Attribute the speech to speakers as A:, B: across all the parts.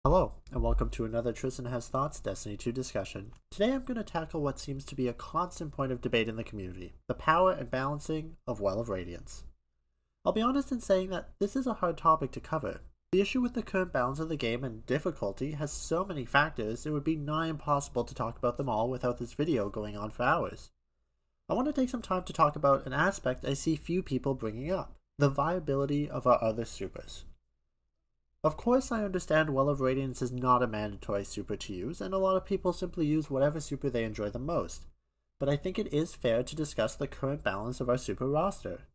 A: Hello, and welcome to another Tristan Has Thoughts Destiny 2 discussion. Today I'm going to tackle what seems to be a constant point of debate in the community, the power and balancing of Well of Radiance. I'll be honest in saying that this is a hard topic to cover. The issue with the current balance of the game and difficulty has so many factors it would be nigh impossible to talk about them all without this video going on for hours. I want to take some time to talk about an aspect I see few people bringing up, the viability of our other supers. Of course, I understand Well of Radiance is not a mandatory super to use, and a lot of people simply use whatever super they enjoy the most, but I think it is fair to discuss the current balance of our super roster.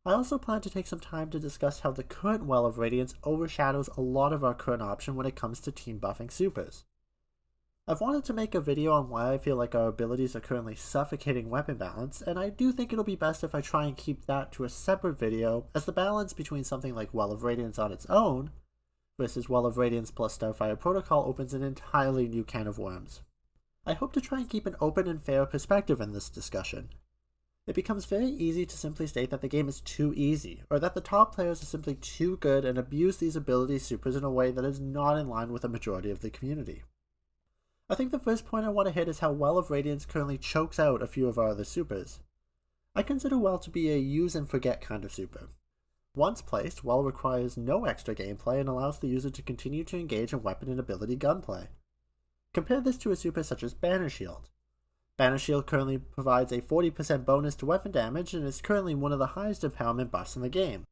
A: I also plan to take some time to discuss how the current Well of Radiance overshadows a lot of our current option when it comes to team buffing supers. I've wanted to make a video on why I feel like our abilities are currently suffocating weapon balance, and I do think it'll be best if I try and keep that to a separate video, as the balance between something like Well of Radiance on its own versus Well of Radiance plus Starfire Protocol opens an entirely new can of worms. I hope to try and keep an open and fair perspective in this discussion. It becomes very easy to simply state that the game is too easy, or that the top players are simply too good and abuse these ability supers in a way that is not in line with the majority of the community. I think the first point I want to hit is how Well of Radiance currently chokes out a few of our other supers. I consider Well to be a use and forget kind of super. Once placed, Well requires no extra gameplay and allows the user to continue to engage in weapon and ability gunplay. Compare this to a super such as Banner Shield. Banner Shield currently provides a 40% bonus to weapon damage and is currently one of the highest empowerment buffs in the game.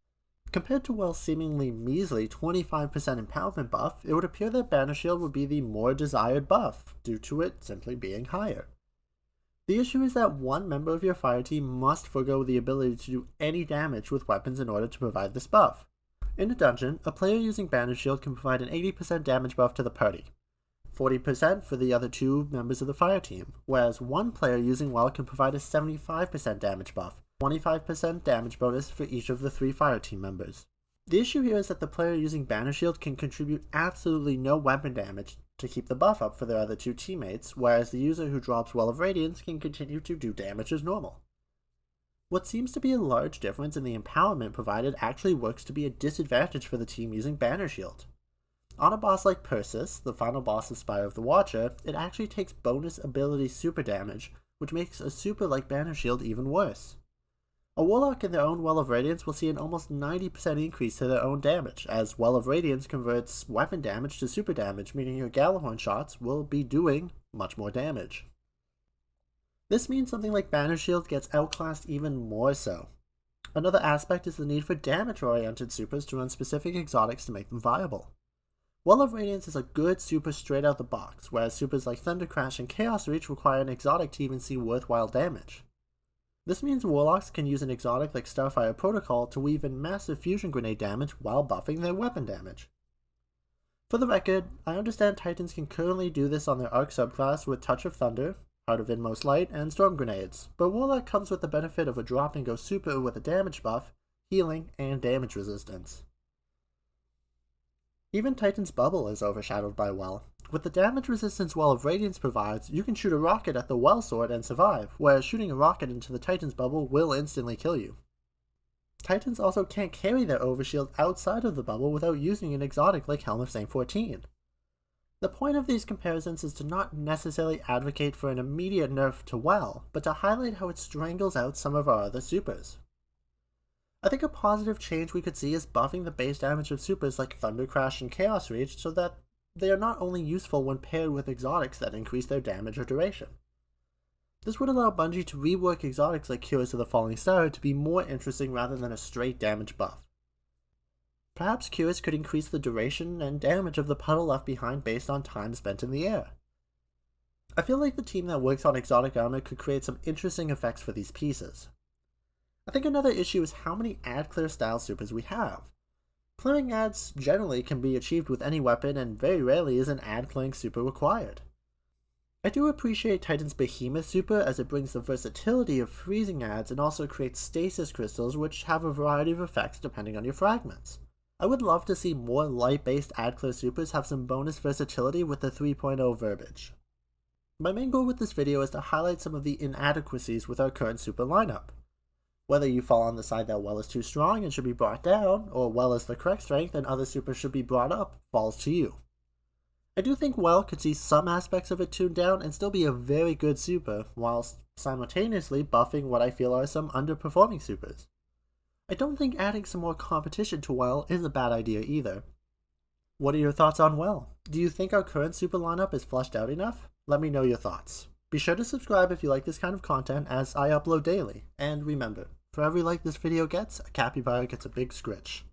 A: Compared to Well's seemingly measly 25% empowerment buff, it would appear that Banner Shield would be the more desired buff, due to it simply being higher. The issue is that one member of your fire team must forego the ability to do any damage with weapons in order to provide this buff. In a dungeon, a player using Banner Shield can provide an 80% damage buff to the party, 40% for the other two members of the fire team, whereas one player using Well can provide a 75% damage buff, 25% damage bonus for each of the 3 fire team members. The issue here is that the player using Banner Shield can contribute absolutely no weapon damage to keep the buff up for their other 2 teammates, whereas the user who drops Well of Radiance can continue to do damage as normal. What seems to be a large difference in the empowerment provided actually works to be a disadvantage for the team using Banner Shield. On a boss like Persis, the final boss of Spire of the Watcher, it actually takes bonus ability super damage, which makes a super like Banner Shield even worse. A Warlock in their own Well of Radiance will see an almost 90% increase to their own damage, as Well of Radiance converts weapon damage to super damage, meaning your Gallahorn shots will be doing much more damage. This means something like Banner Shield gets outclassed even more so. Another aspect is the need for damage-oriented supers to run specific exotics to make them viable. Well of Radiance is a good super straight out the box, whereas supers like Thunder Crash and Chaos Reach require an exotic to even see worthwhile damage. This means Warlocks can use an exotic like Starfire Protocol to weave in massive fusion grenade damage while buffing their weapon damage. For the record, I understand Titans can currently do this on their Arc subclass with Touch of Thunder, Heart of Inmost Light, and Storm Grenades, but Warlock comes with the benefit of a drop and go super with a damage buff, healing, and damage resistance. Even Titan's Bubble is overshadowed by Well. With the damage resistance Well of Radiance provides, you can shoot a rocket at the Well sword and survive, whereas shooting a rocket into the Titan's Bubble will instantly kill you. Titans also can't carry their overshield outside of the bubble without using an exotic like Helm of St. 14. The point of these comparisons is to not necessarily advocate for an immediate nerf to Well, but to highlight how it strangles out some of our other supers. I think a positive change we could see is buffing the base damage of supers like Thunder Crash and Chaos Reach so that they are not only useful when paired with exotics that increase their damage or duration. This would allow Bungie to rework exotics like Cures of the Falling Star to be more interesting rather than a straight damage buff. Perhaps Cures could increase the duration and damage of the puddle left behind based on time spent in the air. I feel like the team that works on exotic armor could create some interesting effects for these pieces. I think another issue is how many ad clear style supers we have. Clearing ads generally can be achieved with any weapon, and very rarely is an ad clearing super required. I do appreciate Titan's Behemoth super as it brings the versatility of freezing ads and also creates stasis crystals which have a variety of effects depending on your fragments. I would love to see more light-based ad clear supers have some bonus versatility with the 3.0 verbiage. My main goal with this video is to highlight some of the inadequacies with our current super lineup. Whether you fall on the side that Well is too strong and should be brought down, or Well is the correct strength and other supers should be brought up, falls to you. I do think Well could see some aspects of it tuned down and still be a very good super, whilst simultaneously buffing what I feel are some underperforming supers. I don't think adding some more competition to Well is a bad idea either. What are your thoughts on Well? Do you think our current super lineup is fleshed out enough? Let me know your thoughts. Be sure to subscribe if you like this kind of content, as I upload daily. And remember, for every like this video gets, a capybara gets a big scritch.